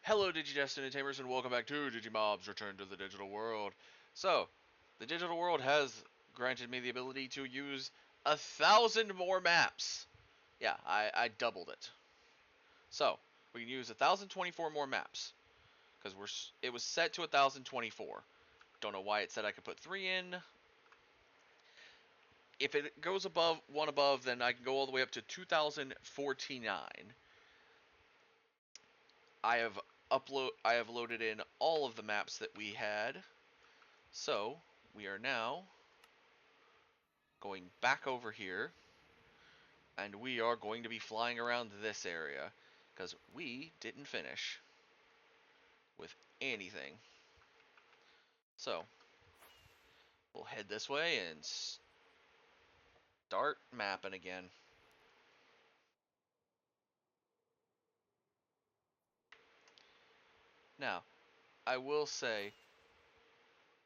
Hello, Digi-destined Tamers, and welcome back to Digimobs Return to the Digital World. So, the Digital World has granted me the ability to use 1,000 more maps. Yeah, I doubled it. So, we can use 1,024 more maps, because it was set to 1,024. Don't know why it said I could put 3 in. If it goes above, one above, then I can go all the way up to 2,049. I have loaded in all of the maps that we had. So, we are now going back over here, and we are going to be flying around this area, because we didn't finish with anything. So, we'll head this way and start mapping again. Now, I will say,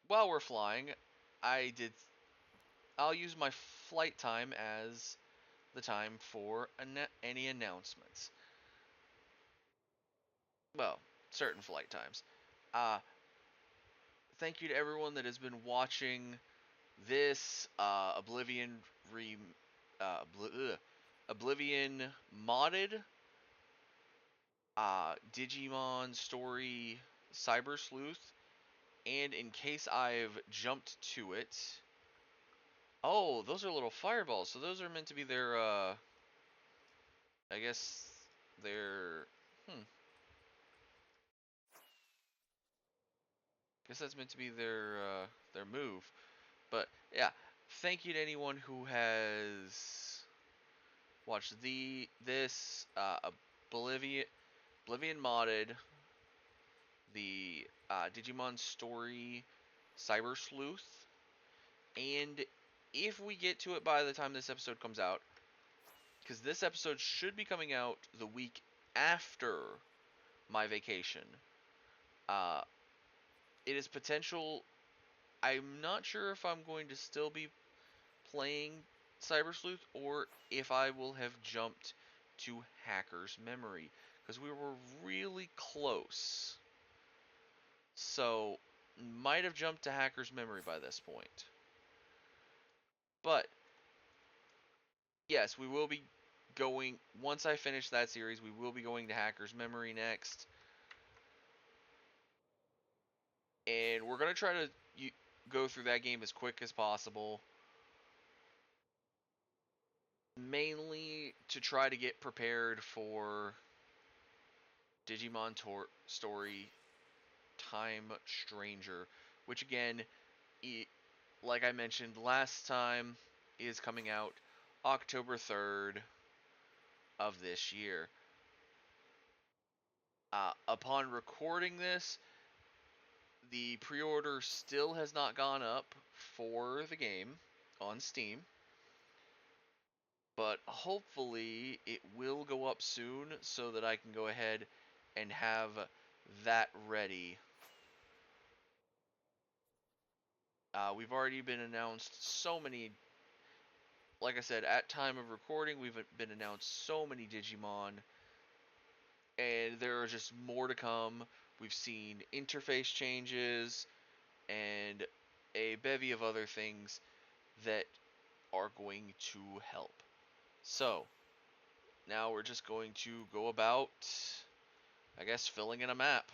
while we're flying, I did. I'll use my flight time as the time for any announcements. Well, certain flight times. Uh, Thank you to everyone that has been watching this re Oblivion modded Digimon story Cyber Sleuth, and in case I've jumped to it, oh, those are little fireballs. So those are meant to be their I guess their hmm. Guess that's meant to be their move. But yeah, thank you to anyone who has watched this Oblivion modded, the Digimon story Cyber Sleuth, and if we get to it by the time this episode comes out, because this episode should be coming out the week after my vacation, uh, it is potential. I'm not sure if I'm going to still be playing Cyber Sleuth or if I will have jumped to Hacker's Memory, because we were really close. So, might have jumped to Hacker's Memory by this point. But, yes, we will be going, once I finish that series, we will be going to Hacker's Memory next. And we're going to try to go through that game as quick as possible. Mainly to try to get prepared for Digimon Story Time Stranger, which again, like I mentioned last time, is coming out October 3rd of this year. Upon recording this, the pre-order still has not gone up for the game on Steam, but hopefully it will go up soon so that I can go ahead and have that ready. We've already been announced so many, like I said, at time of recording, we've been announced so many Digimon, and there are just more to come. We've seen interface changes and a bevy of other things that are going to help. So, now we're just going to go about, I guess, filling in a map.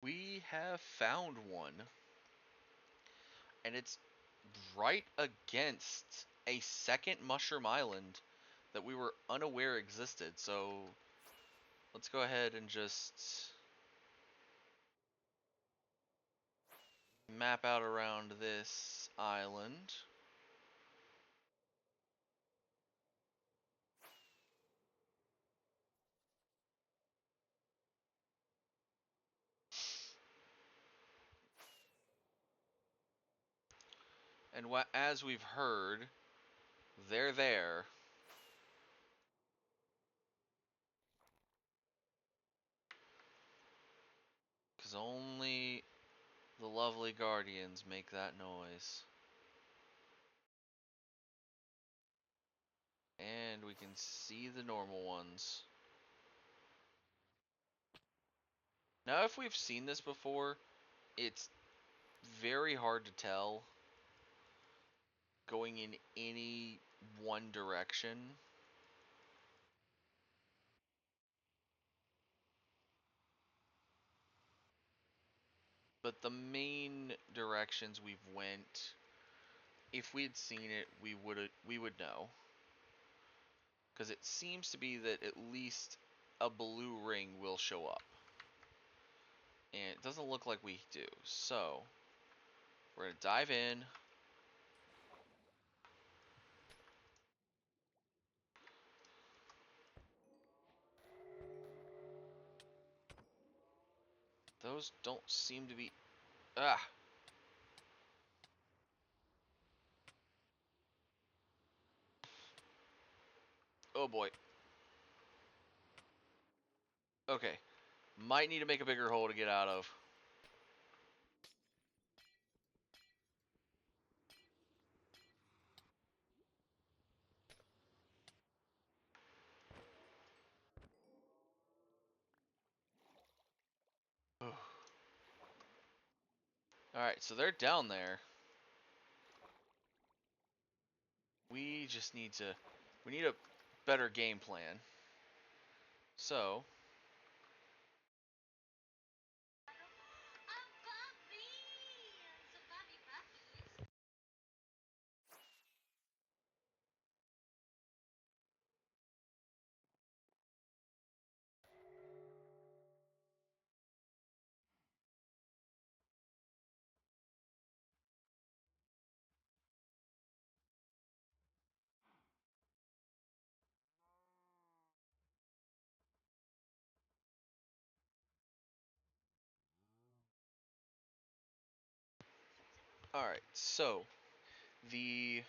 We have found one, and it's right against a second mushroom island that we were unaware existed. So let's go ahead and just map out around this island. And as we've heard, they're there. Because only the lovely guardians make that noise. And we can see the normal ones. Now, if we've seen this before, it's very hard to tell going in any one direction. But the main directions we've went, if we had seen it, we would know. Because it seems to be that at least a blue ring will show up. And it doesn't look like we do. So, we're going to dive in. Those don't seem to be... Ah! Oh boy. Okay. Might need to make a bigger hole to get out of. Alright, so they're down there. We just need to... We need a better game plan. So... Alright, so... The...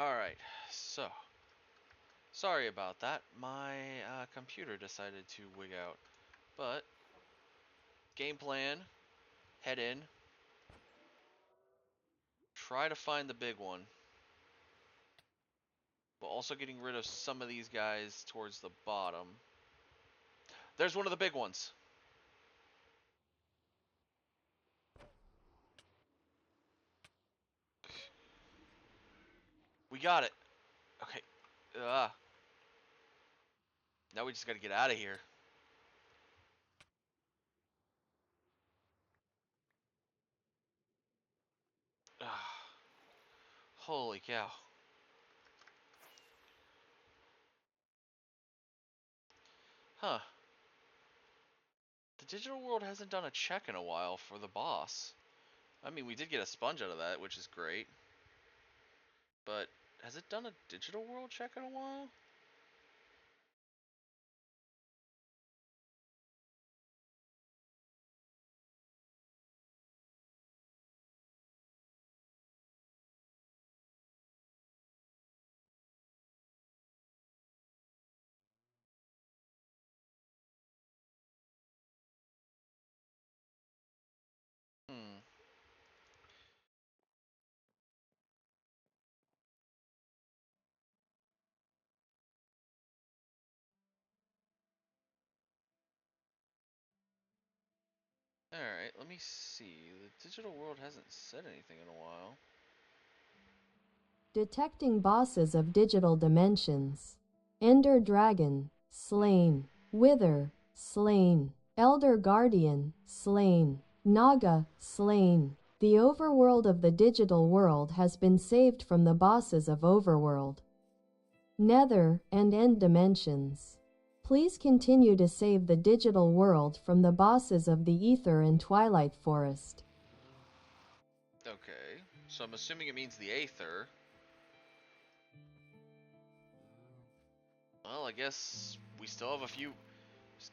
Alright, so... Sorry about that. My computer decided to wig out. But... Game plan. Head in. Try to find the big one. But also getting rid of some of these guys towards the bottom. There's one of the big ones. We got it. Okay. Now we just gotta get out of here. Holy cow. Huh. The digital world hasn't done a check in a while for the boss. I mean, we did get a sponge out of that, which is great. But has it done a digital world check in a while? Alright, let me see. The digital world hasn't said anything in a while. Detecting bosses of digital dimensions. Ender Dragon, slain. Wither, slain. Elder Guardian, slain. Naga, slain. The overworld of the digital world has been saved from the bosses of overworld, nether, and end dimensions. Please continue to save the digital world from the bosses of the Ether and Twilight Forest. Okay, so I'm assuming it means the Aether. Well, I guess we still have a few.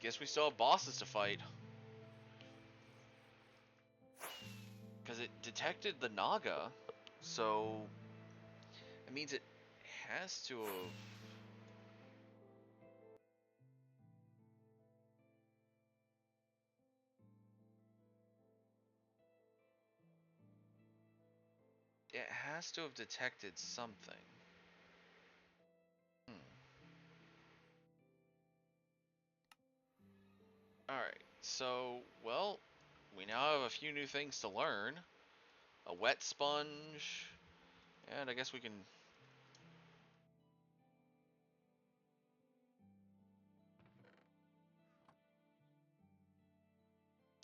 Guess we still have bosses to fight. Because it detected the Naga, so it means it has to have. It has to have detected something. Hmm. Alright, so, well, we now have a few new things to learn. A wet sponge, and I guess we can...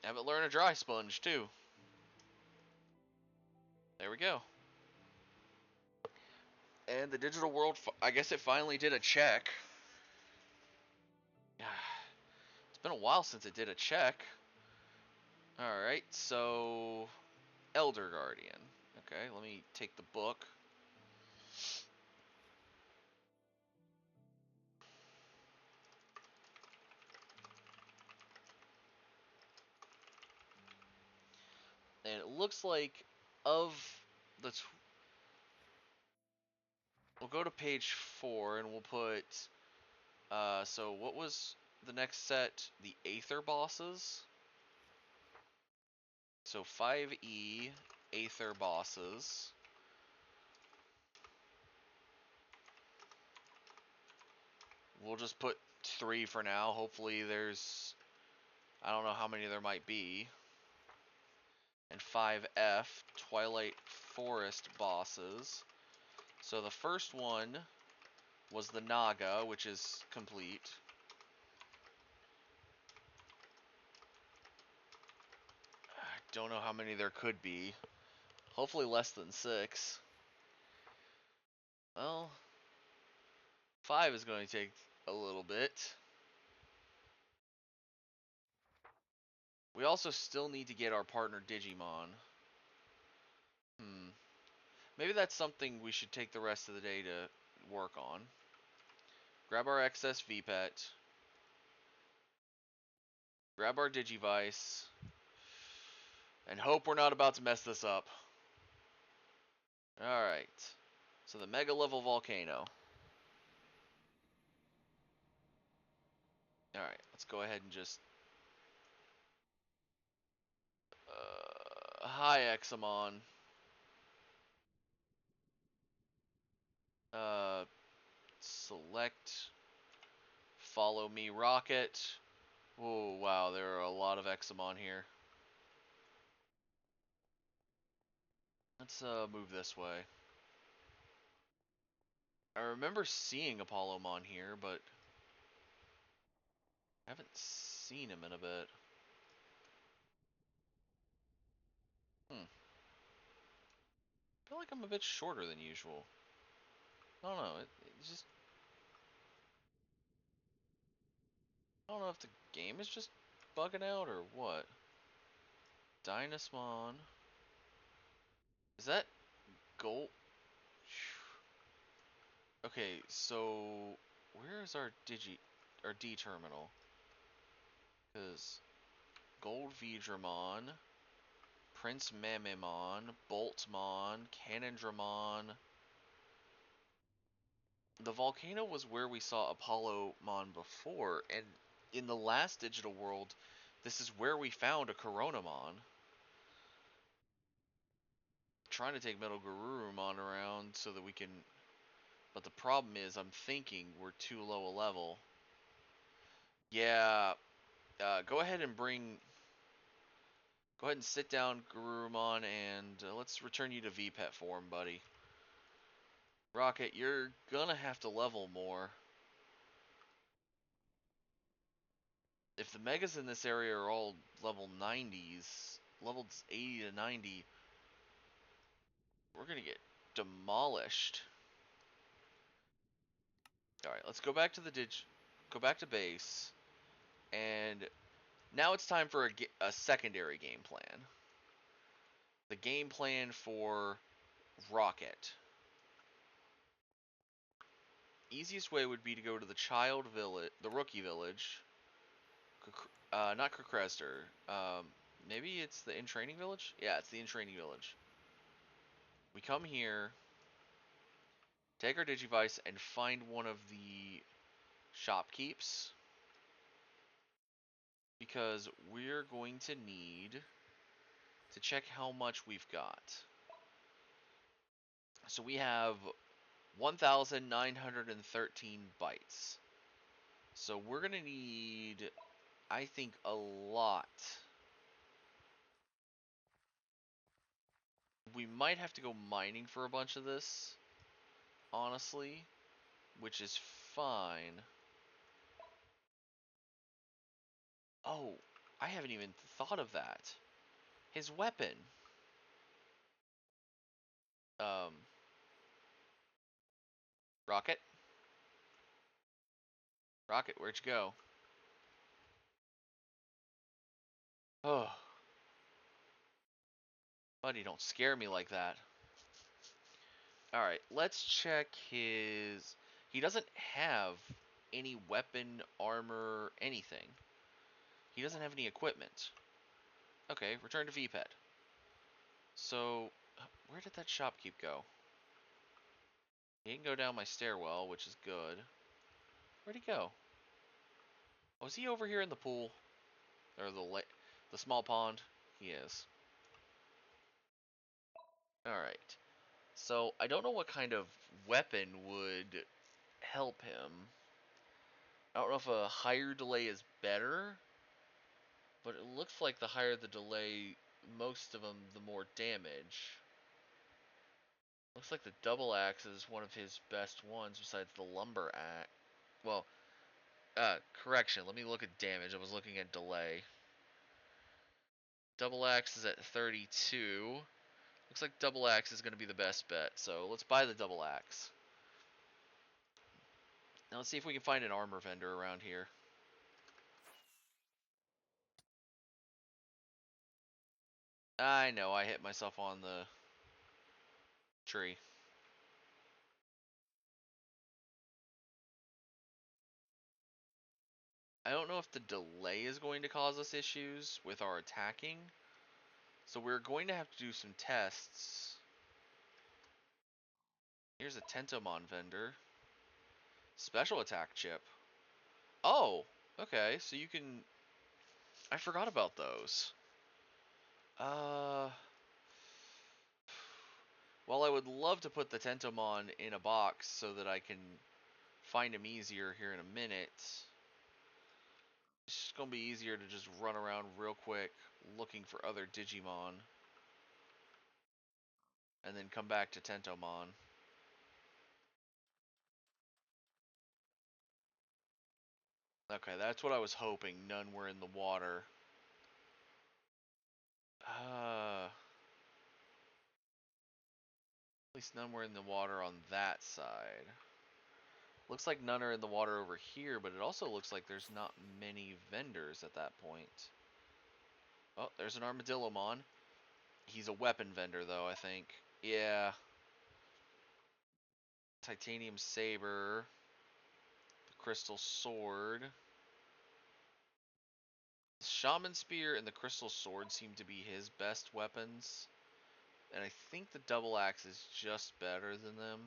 have it learn a dry sponge, too. There we go. And the digital world, I guess it finally did a check. It's been a while since it did a check. Alright, so... Elder Guardian. Okay, let me take the book. And it looks like of the... we'll go to page 4 and we'll put... so what was the next set? The Aether bosses? So 5E Aether bosses. We'll just put 3 for now. Hopefully there's... I don't know how many there might be. And 5F, Twilight Forest bosses. So the first one was the Naga, which is complete. I don't know how many there could be. Hopefully less than 6. Well, 5 is going to take a little bit. We also still need to get our partner Digimon. Maybe that's something we should take the rest of the day to work on. Grab our excess VPET. Grab our Digivice. And hope we're not about to mess this up. Alright. So the Mega Level Volcano. Alright, let's go ahead and just... hi, Examon. Select... Follow me, Rocket. Oh, wow, there are a lot of Examon here. Let's move this way. I remember seeing Apollomon here, but I haven't seen him in a bit. I feel like I'm a bit shorter than usual. I don't know. It's just... I don't know if the game is just bugging out or what. Dynasmon. Is that gold? Okay, so where is our D terminal? Because Gold Vidramon, Prince Mamimon, Boltmon, Cannondramon. The volcano was where we saw Apollomon before, and in the last digital world, this is where we found a Coronamon. Trying to take Metal Garurumon around so that we can... But the problem is, I'm thinking we're too low a level. Yeah, go ahead and bring... Go ahead and sit down, Gurumon, and let's return you to VPET form, buddy. Rocket, you're gonna have to level more. If the megas in this area are all level 90s, levels 80 to 90, we're gonna get demolished. Alright, let's go back to go back to base, and now it's time for a secondary game plan. The game plan for Rocket. Easiest way would be to go to the child village, the rookie village. Not Krkrester. Maybe it's the in-training village? Yeah, it's the in-training village. We come here, take our Digivice, and find one of the shopkeeps. Because we're going to need to check how much we've got. So we have 1,913 bytes. So we're going to need, I think, a lot. We might have to go mining for a bunch of this, honestly, which is fine. Oh, I haven't even thought of that. His weapon. Um, Rocket? Rocket, where'd you go? Oh, buddy, don't scare me like that. Alright, let's check his... He doesn't have any weapon, armor, anything. He doesn't have any equipment. Okay, return to VPET. So, where did that shopkeep go? He didn't go down my stairwell, which is good. Where'd he go? Oh, is he over here in the pool? Or the small pond? He is. Alright. So, I don't know what kind of weapon would help him. I don't know if a higher delay is better, but it looks like the higher the delay, most of them, the more damage. Looks like the double axe is one of his best ones besides the lumber axe. Well, correction, let me look at damage. I was looking at delay. Double axe is at 32. Looks like double axe is going to be the best bet, so let's buy the double axe. Now let's see if we can find an armor vendor around here. I know, I hit myself on the tree. I don't know if the delay is going to cause us issues with our attacking, so we're going to have to do some tests. Here's a Tentomon vendor. Special attack chip. Oh, okay, so you can... I forgot about those. Well, I would love to put the Tentomon in a box so that I can find him easier here in a minute. It's just going to be easier to just run around real quick looking for other Digimon. And then come back to Tentomon. Okay, that's what I was hoping. None were in the water. At least none were in the water on that side. Looks like none are in the water over here, but it also looks like there's not many vendors at that point. Oh, there's an Armadillomon. He's a weapon vendor, though, I think. Yeah. Titanium Saber. The Crystal Sword. The Shaman Spear and the Crystal Sword seem to be his best weapons. And I think the Double Axe is just better than them.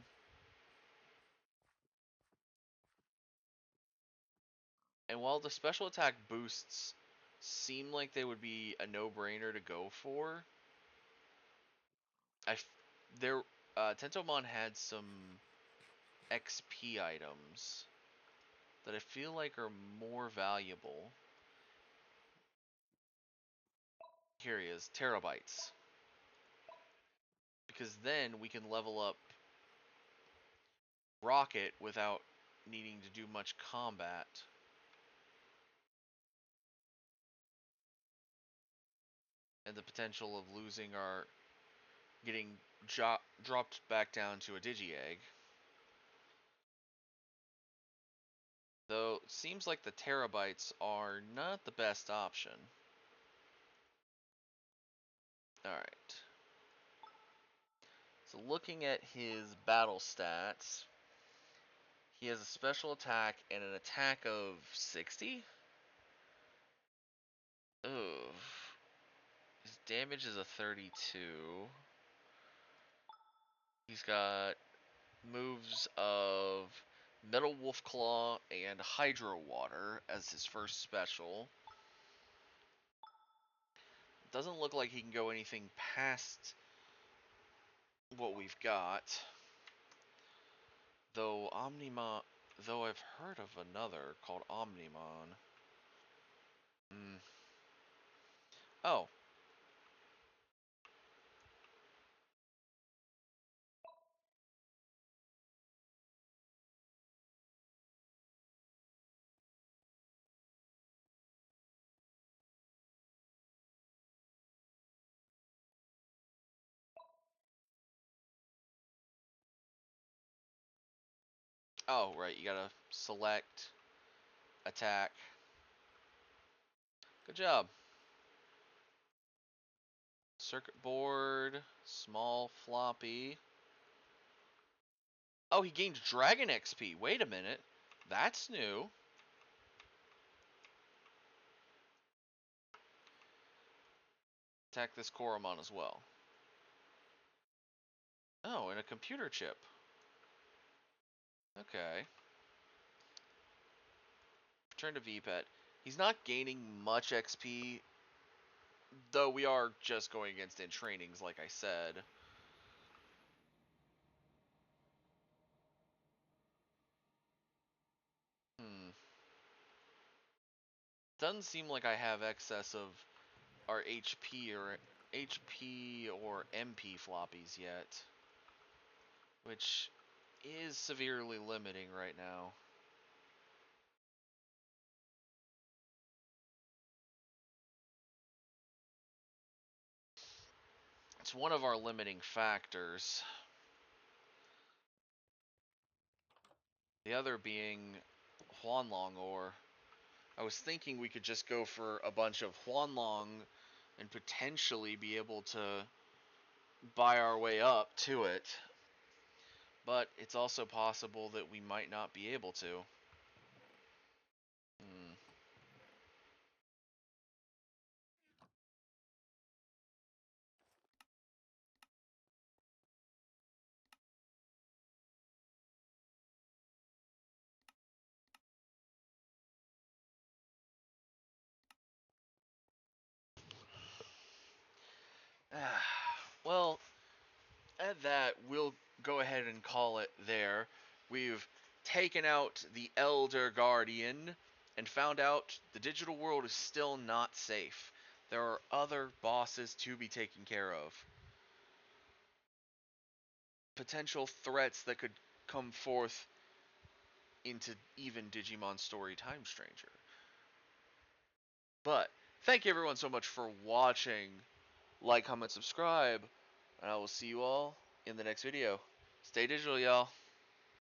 And while the special attack boosts seem like they would be a no-brainer to go for, their Tentomon had some XP items that I feel like are more valuable. Here he is, terabytes. Because then we can level up Rocket without needing to do much combat. And the potential of losing our... getting dropped back down to a Digi-Egg. Though, it seems like the terabytes are not the best option. Alright. So looking at his battle stats, he has a special attack and an attack of 60? Ugh. His damage is a 32. He's got moves of Metal Wolf Claw and Hydro Water as his first special. Doesn't look like he can go anything past what we've got. Though I've heard of another called Omnimon. Mm. Oh. Oh, right, you gotta select, attack. Good job. Circuit board, small floppy. Oh, he gained Dragon XP. Wait a minute. That's new. Attack this Koromon as well. Oh, and a computer chip. Okay. Return to VPET. He's not gaining much XP, though we are just going against in trainings, like I said. Hmm. Doesn't seem like I have excess of our HP or MP floppies yet, which is severely limiting right now. It's one of our limiting factors. The other being Huanlong ore. I was thinking we could just go for a bunch of Huanlong and potentially be able to buy our way up to it. But it's also possible that we might not be able to. Hmm. Well, at that, we'll go ahead and call it there. We've taken out the Elder Guardian and found out the digital world is still not safe. There are other bosses to be taken care of. Potential threats that could come forth into even Digimon Story Time Stranger. But thank you everyone so much for watching. Like, comment, subscribe, and I will see you all in the next video. Stay digital, y'all.